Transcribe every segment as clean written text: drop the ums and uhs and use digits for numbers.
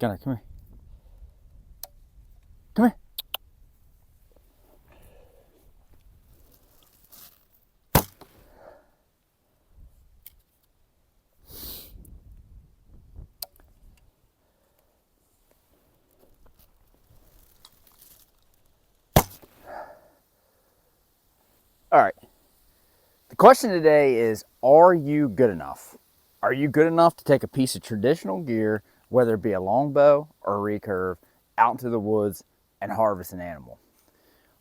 Gunner, come here. Come here. All right. The question today is, are you good enough? Are you good enough to take a piece of traditional gear, whether it be a longbow or a recurve, out into the woods and harvest an animal?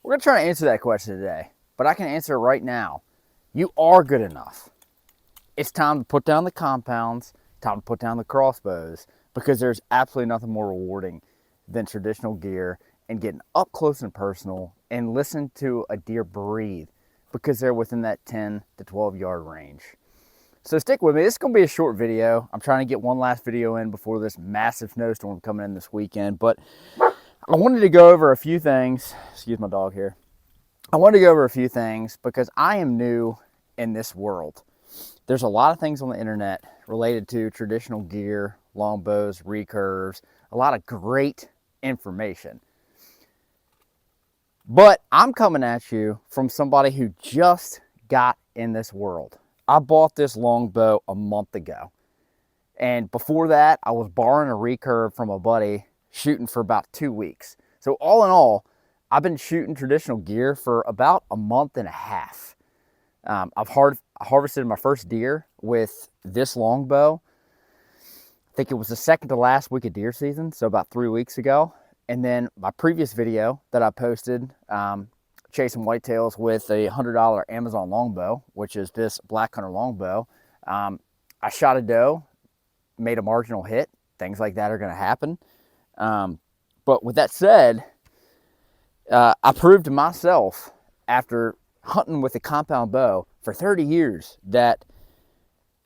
We're going to try to answer that question today, but I can answer it right now. You are good enough. It's time to put down the compounds, time to put down the crossbows, because there's absolutely nothing more rewarding than traditional gear and getting up close and personal and listen to a deer breathe, because they're within that 10 to 12 yard range. So stick with me. This is going to be a short video. I'm trying to get one last video in before this massive snowstorm coming in this weekend, but I wanted to go over a few things. Excuse my dog here. I wanted to go over a few things because I am new in this world. There's a lot of things on the internet related to traditional gear, longbows, recurves, a lot of great information. But I'm coming at you from somebody who just got in this world. I bought this longbow a month ago. And before that, I was borrowing a recurve from a buddy, shooting for about 2 weeks. So all in all, I've been shooting traditional gear for about a month and a half. I've harvested my first deer with this longbow. I think it was the second to last week of deer season, so about 3 weeks ago. And then my previous video that I posted, chasing whitetails with a $100 Amazon longbow, which is this Black Hunter Longbow. I shot a doe, made a marginal hit. Things like that are going to happen. But with that said, I proved to myself after hunting with a compound bow for 30 years that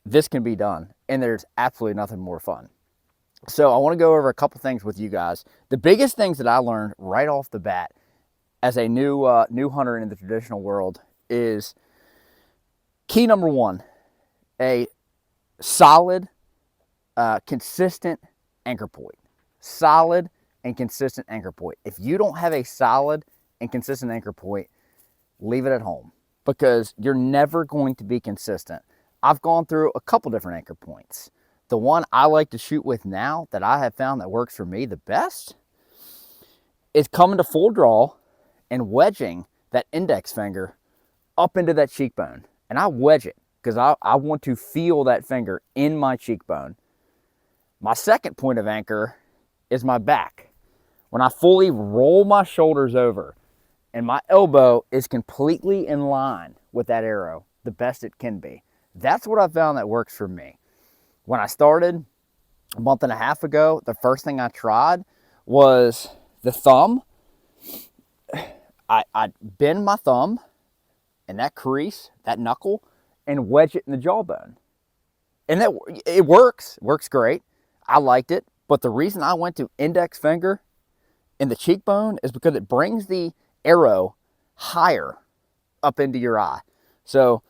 this can be done, and there's absolutely nothing more fun. So I want to go over a couple things with you guys. The biggest things that I learned right off the bat as a new hunter in the traditional world is key number one: a solid, consistent anchor point. Solid and consistent anchor point. If you don't have a solid and consistent anchor point, leave it at home, because you're never going to be consistent. I've gone through a couple different anchor points. The one I like to shoot with now that I have found that works for me the best is coming to full draw and wedging that index finger up into that cheekbone. And I wedge it because I want to feel that finger in my cheekbone. My second point of anchor is my back. When I fully roll my shoulders over and my elbow is completely in line with that arrow, the best it can be. That's what I found that works for me. When I started a month and a half ago, the first thing I tried was the thumb. I bend my thumb in that crease, that knuckle, and wedge it in the jawbone. And it works. It works great. I liked it. But the reason I went to index finger in the cheekbone is because it brings the arrow higher up into your eye. So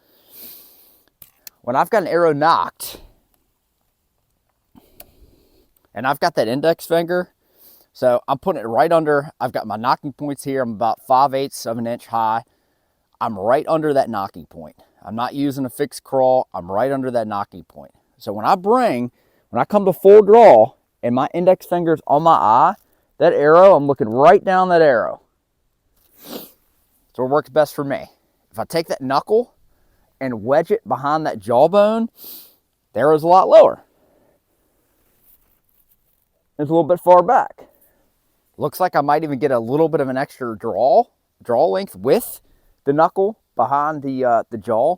when I've got an arrow knocked and I've got that index finger, so I'm putting it right under, I've got my knocking points here. I'm about 5/8 of an inch high. I'm right under that knocking point. I'm not using a fixed crawl. I'm right under that knocking point. So when I come to full draw and my index finger's on my eye, that arrow, I'm looking right down that arrow. So it works best for me. If I take that knuckle and wedge it behind that jawbone, the arrow's a lot lower. It's a little bit far back. Looks like I might even get a little bit of an extra draw length with the knuckle behind the jaw.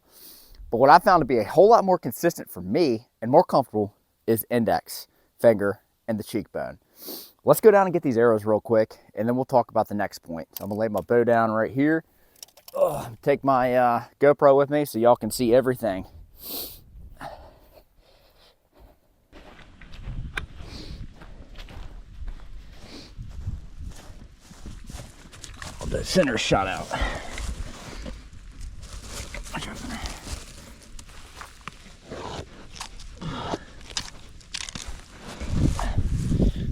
But what I found to be a whole lot more consistent for me and more comfortable is index finger and the cheekbone. Let's go down and get these arrows real quick, and then we'll talk about the next point. So I'm gonna lay my bow down right here. Take my GoPro with me so y'all can see everything. The center shot out.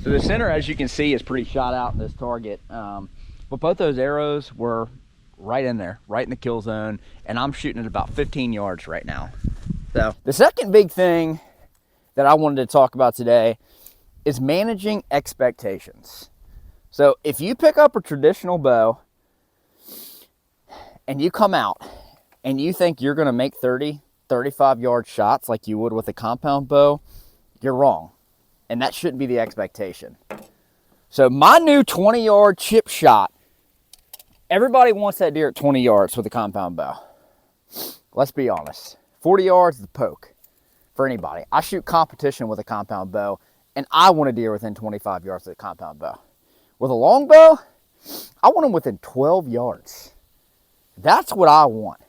So the center, as you can see, is pretty shot out in this target. But both those arrows were right in there, right in the kill zone. And I'm shooting at about 15 yards right now. So the second big thing that I wanted to talk about today is managing expectations. So if you pick up a traditional bow and you come out and you think you're going to make 30, 35 yard shots like you would with a compound bow, you're wrong. And that shouldn't be the expectation. So my new 20 yard chip shot, everybody wants that deer at 20 yards with a compound bow. Let's be honest. 40 yards is a poke for anybody. I shoot competition with a compound bow, and I want a deer within 25 yards with a compound bow. With a longbow, I want them within 12 yards. That's what I want.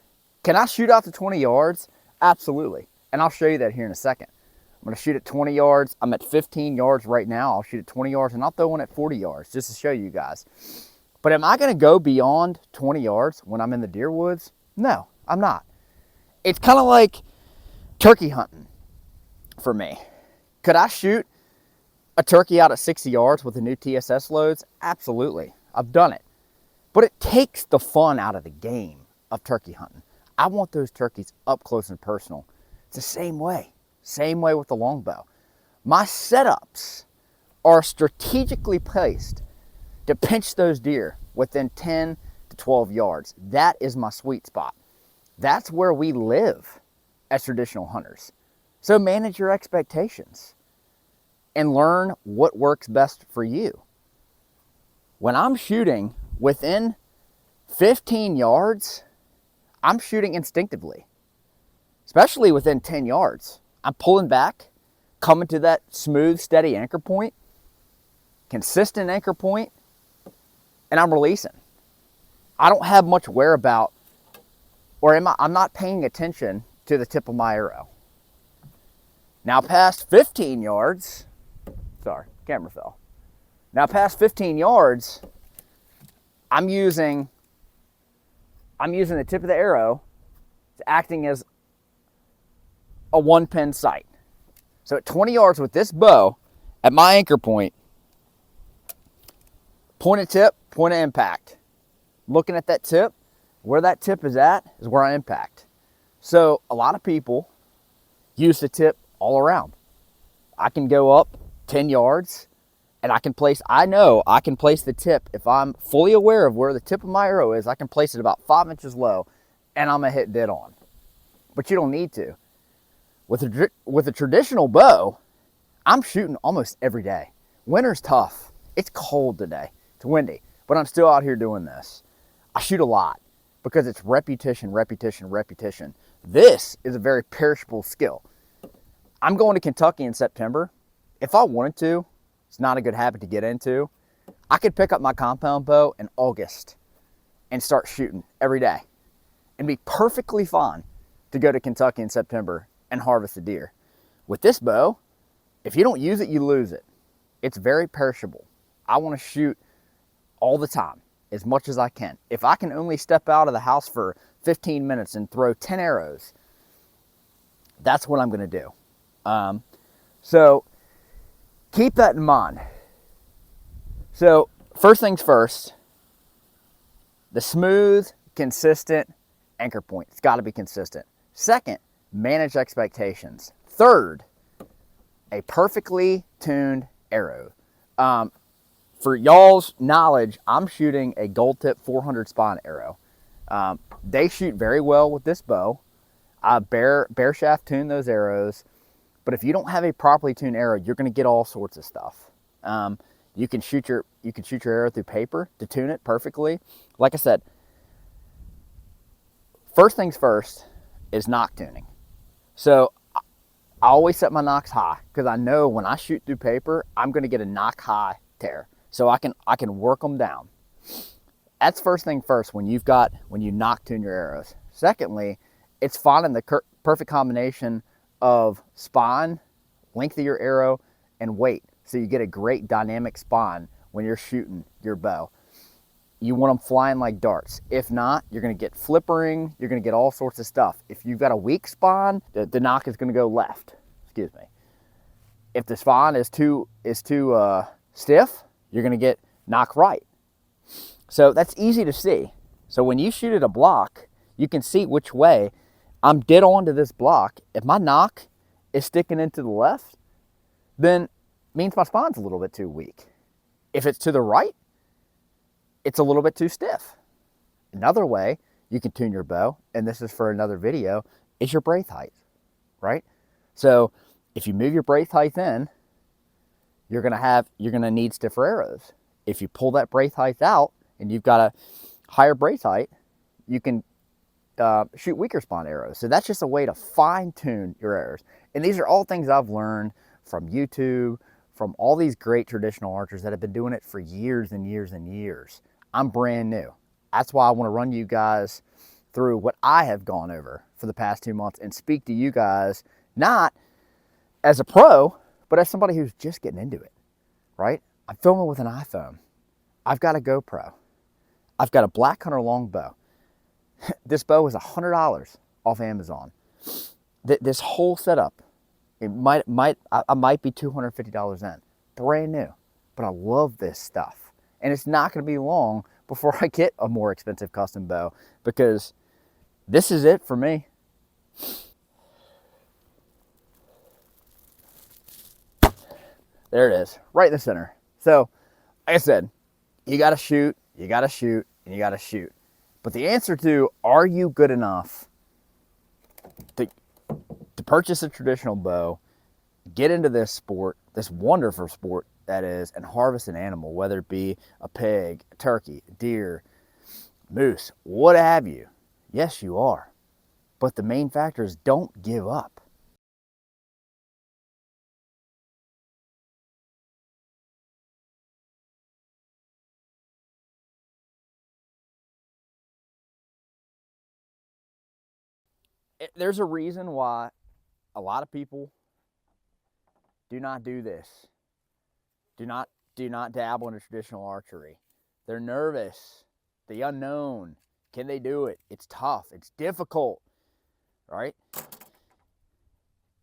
Can I shoot out to 20 yards? Absolutely. And I'll show you that here in a second. I'm going to shoot at 20 yards. I'm at 15 yards right now. I'll shoot at 20 yards, and I'll throw one at 40 yards just to show you guys. But am I going to go beyond 20 yards when I'm in the deer woods? No, I'm not. It's kind of like turkey hunting for me. Could I shoot a turkey out at 60 yards with the new TSS loads? Absolutely. I've done it. But it takes the fun out of the game of turkey hunting. I want those turkeys up close and personal. It's the same way. Same way with the longbow. My setups are strategically placed to pinch those deer within 10 to 12 yards. That is my sweet spot. That's where we live as traditional hunters. So manage your expectations and learn what works best for you. When I'm shooting within 15 yards, I'm shooting instinctively, especially within 10 yards. I'm pulling back, coming to that smooth, steady anchor point, consistent anchor point, and I'm releasing. I don't have much whereabout, or I'm not paying attention to the tip of my arrow. Now past 15 yards, sorry, camera fell. Now past 15 yards, I'm using the tip of the arrow to acting as a one pin sight. So at 20 yards with this bow, at my anchor point, point of tip, point of impact. Looking at that tip, where that tip is at is where I impact. So a lot of people use the tip all around. I can go up 10 yards and I know I can place the tip. If I'm fully aware of where the tip of my arrow is, I can place it about 5 inches low and I'm gonna hit dead on. But you don't need to. With a traditional bow, I'm shooting almost every day. Winter's tough. It's cold today. It's windy, but I'm still out here doing this. I shoot a lot because it's repetition, repetition, repetition. This is a very perishable skill. I'm going to Kentucky in September. If I wanted to, it's not a good habit to get into. I could pick up my compound bow in August and start shooting every day and be perfectly fine to go to Kentucky in September and harvest a deer. With this bow, if you don't use it, you lose it. It's very perishable. I want to shoot all the time, as much as I can. If I can only step out of the house for 15 minutes and throw 10 arrows, that's what I'm going to do. So keep that in mind. So first things first, the smooth, consistent anchor point. It's got to be consistent. Second, manage expectations. Third, a perfectly tuned arrow. For y'all's knowledge, I'm shooting a gold tip 400 spine arrow. They shoot very well with this bow. I bare shaft tune those arrows, but if you don't have a properly tuned arrow, you're going to get all sorts of stuff. You can shoot your arrow through paper to tune it perfectly. Like I said, first things first is nock tuning. So I always set my nocks high because I know when I shoot through paper, I'm going to get a nock high tear. So I can work them down. That's first thing first when you nock tune your arrows. Secondly, it's finding the perfect combination of spine, length of your arrow, and weight. So you get a great dynamic spine when you're shooting your bow. You want them flying like darts. If not, you're going to get flippering. You're going to get all sorts of stuff. If you've got a weak spine, the nock is going to go left. Excuse me. If the spine is too stiff, you're going to get knock right. So that's easy to see. So when you shoot at a block, you can see which way I'm dead on to this block. If my knock is sticking into the left, then it means my spine's a little bit too weak. If it's to the right, it's a little bit too stiff. Another way you can tune your bow, and this is for another video, is your braith height, right? So if you move your braith height in, you're gonna need stiffer arrows. If you pull that braith height out and you've got a higher braith height, you can shoot weaker spawn arrows. So that's just a way to fine tune your arrows. And these are all things I've learned from YouTube, from all these great traditional archers that have been doing it for years and years and years. I'm brand new. That's why I want to run you guys through what I have gone over for the past 2 months and speak to you guys, not as a pro, but as somebody who's just getting into it, right? I'm filming with an iPhone. I've got a GoPro. I've got a Black Hunter Longbow. This bow is $100 off Amazon. This whole setup, I might be $250 in. Brand new. But I love this stuff. And it's not going to be long before I get a more expensive custom bow, because this is it for me. There it is, right in the center. So, like I said, you got to shoot, and you got to shoot. But the answer to, are you good enough to purchase a traditional bow, get into this sport, this wonderful sport that is, and harvest an animal, whether it be a pig, a turkey, a deer, moose, what have you. Yes, you are. But the main factor is don't give up. There's a reason why a lot of people do not do this. Do not dabble in traditional archery. They're nervous. The unknown. Can they do it? It's tough. It's difficult, right?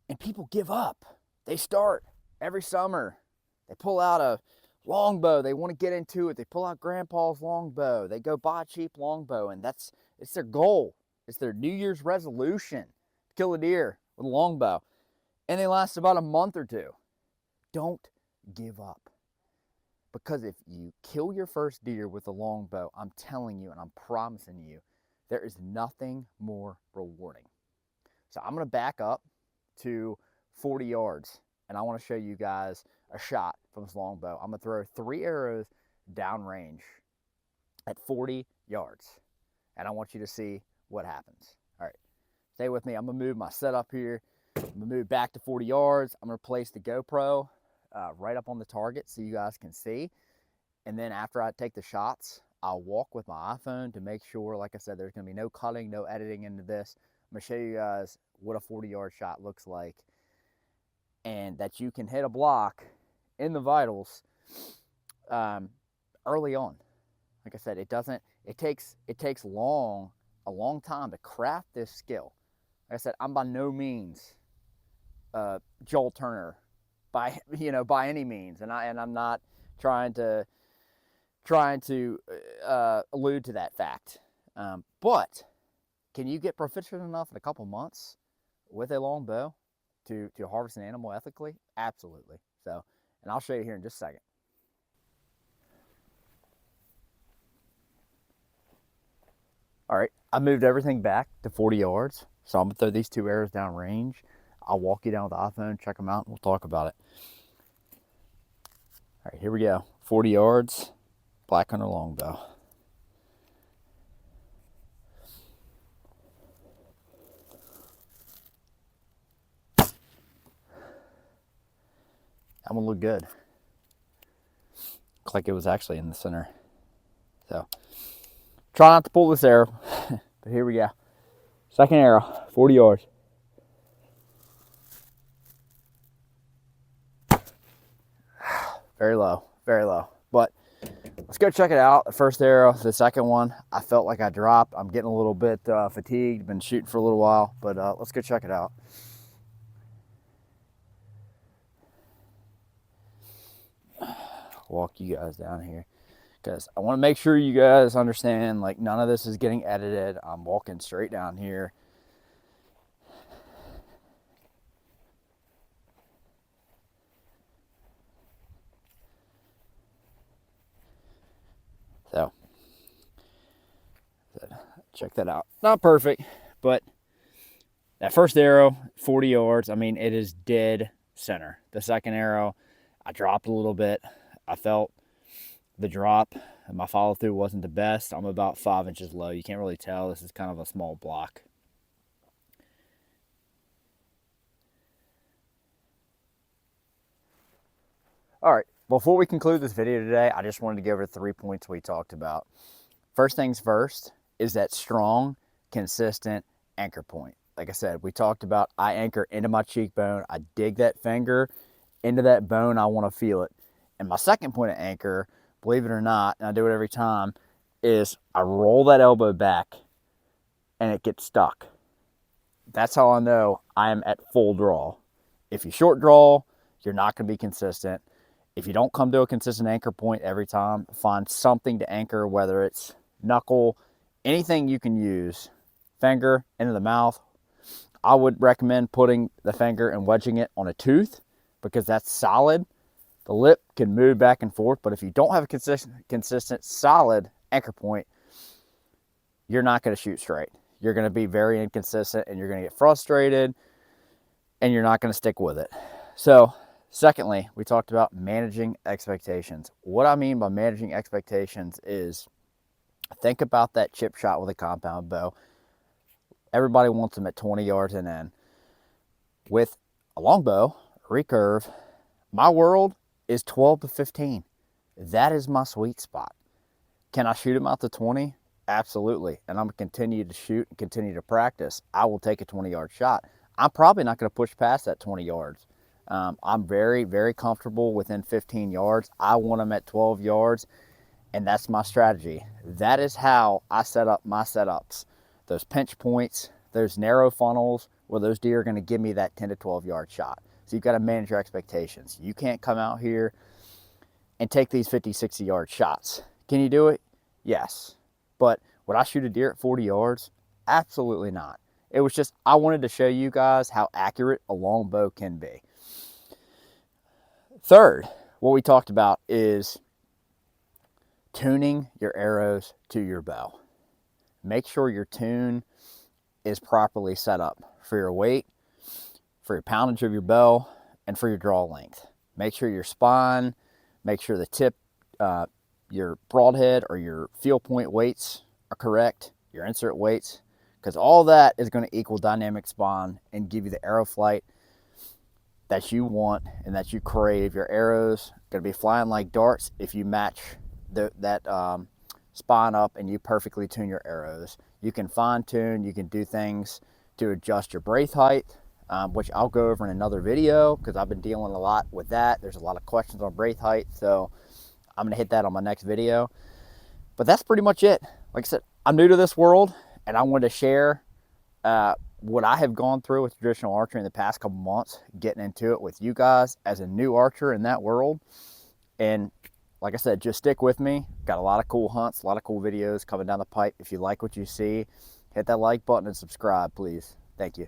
And people give up. They start every summer. They pull out a longbow. They want to get into it. They pull out grandpa's longbow. They go buy a cheap longbow, and it's their goal. It's their New Year's resolution to kill a deer with a longbow. And they last about a month or two. Don't give up. Because if you kill your first deer with a longbow, I'm telling you and I'm promising you, there is nothing more rewarding. So I'm going to back up to 40 yards, and I want to show you guys a shot from this longbow. I'm going to throw 3 arrows downrange at 40 yards, and I want you to see what happens. All right, stay with me. I'm going to move my setup here. I'm going to move back to 40 yards. I'm going to place the GoPro right up on the target so you guys can see. And then after I take the shots, I'll walk with my iPhone to make sure, like I said, there's going to be no cutting, no editing into this. I'm going to show you guys what a 40-yard shot looks like, and that you can hit a block in the vitals early on. Like I said, it takes a long time to craft this skill. Like I said, I'm by no means Joel Turner by any means, and I'm not trying to allude to that fact. But can you get proficient enough in a couple months with a longbow to harvest an animal ethically? Absolutely. So, and I'll show you here in just a second. All right, I moved everything back to 40 yards. So I'm gonna throw these 2 arrows down range. I'll walk you down with the iPhone, check them out, and we'll talk about it. All right, here we go. 40 yards, Black Hunter Longbow. That one looked good. Looks like it was actually in the center. So, try not to pull this arrow, but here we go. Second arrow, 40 yards. Very low, very low. But let's go check it out. The first arrow, the second one, I felt like I dropped. I'm getting a little bit fatigued. Been shooting for a little while, but let's go check it out. walk you guys down here because I want to make sure you guys understand, like, none of this is getting edited. I'm walking straight down here. So, check that out. Not perfect, but that first arrow, 40 yards, I mean, it is dead center. The second arrow, I dropped a little bit. I felt the drop, and my follow through wasn't the best. I'm about 5 inches low. You can't really tell. This is kind of a small block. All right, before we conclude this video today, I just wanted to go over 3 points we talked about. First things first is that strong, consistent anchor point. Like I said, we talked about I anchor into my cheekbone. I dig that finger into that bone. I want to feel it. And my second point of anchor, believe it or not, and I do it every time, is I roll that elbow back and it gets stuck. That's how I know I am at full draw. If you short draw, you're not going to be consistent. If you don't come to a consistent anchor point every time, find something to anchor, whether it's knuckle, anything you can use. Finger into the mouth. I would recommend putting the finger and wedging it on a tooth because that's solid. The lip can move back and forth, but if you don't have a consistent, solid anchor point, you're not going to shoot straight. You're going to be very inconsistent and you're going to get frustrated and you're not going to stick with it. So, secondly, we talked about managing expectations. What I mean by managing expectations is think about that chip shot with a compound bow. Everybody wants them at 20 yards and in. With a longbow, recurve, my world is 12 to 15. That is my sweet spot. Can I shoot them out to 20? Absolutely. And I'm going to continue to shoot and continue to practice. I will take a 20-yard shot. I'm probably not going to push past that 20 yards. I'm very, very comfortable within 15 yards. I want them at 12 yards, and that's my strategy. That is how I set up my setups. Those pinch points, those narrow funnels where those deer are going to give me that 10 to 12 yard shot. So you've got to manage your expectations. You can't come out here and take these 50, 60 yard shots. Can you do it? Yes. But would I shoot a deer at 40 yards? Absolutely not. It was just, I wanted to show you guys how accurate a longbow can be. Third, what we talked about is tuning your arrows to your bow. Make sure your tune is properly set up for your weight, for your poundage of your bow, and for your draw length. Make sure your spine, make sure the tip, your broadhead or your field point weights are correct, your insert weights, because all that is going to equal dynamic spine and give you the arrow flight that you want and that you crave. Your arrows are going to be flying like darts if you match that spine up and you perfectly tune your arrows. You can fine tune, you can do things to adjust your braith height, which I'll go over in another video because I've been dealing a lot with that. There's a lot of questions on braith height, so I'm gonna hit that on my next video. But that's pretty much it. Like I said, I'm new to this world and I wanted to share what I have gone through with traditional archery in the past couple months, getting into it with you guys as a new archer in that world. And like I said, just stick with me. Got a lot of cool hunts, a lot of cool videos coming down the pipe. If you like what you see, hit that like button and subscribe, please. Thank you.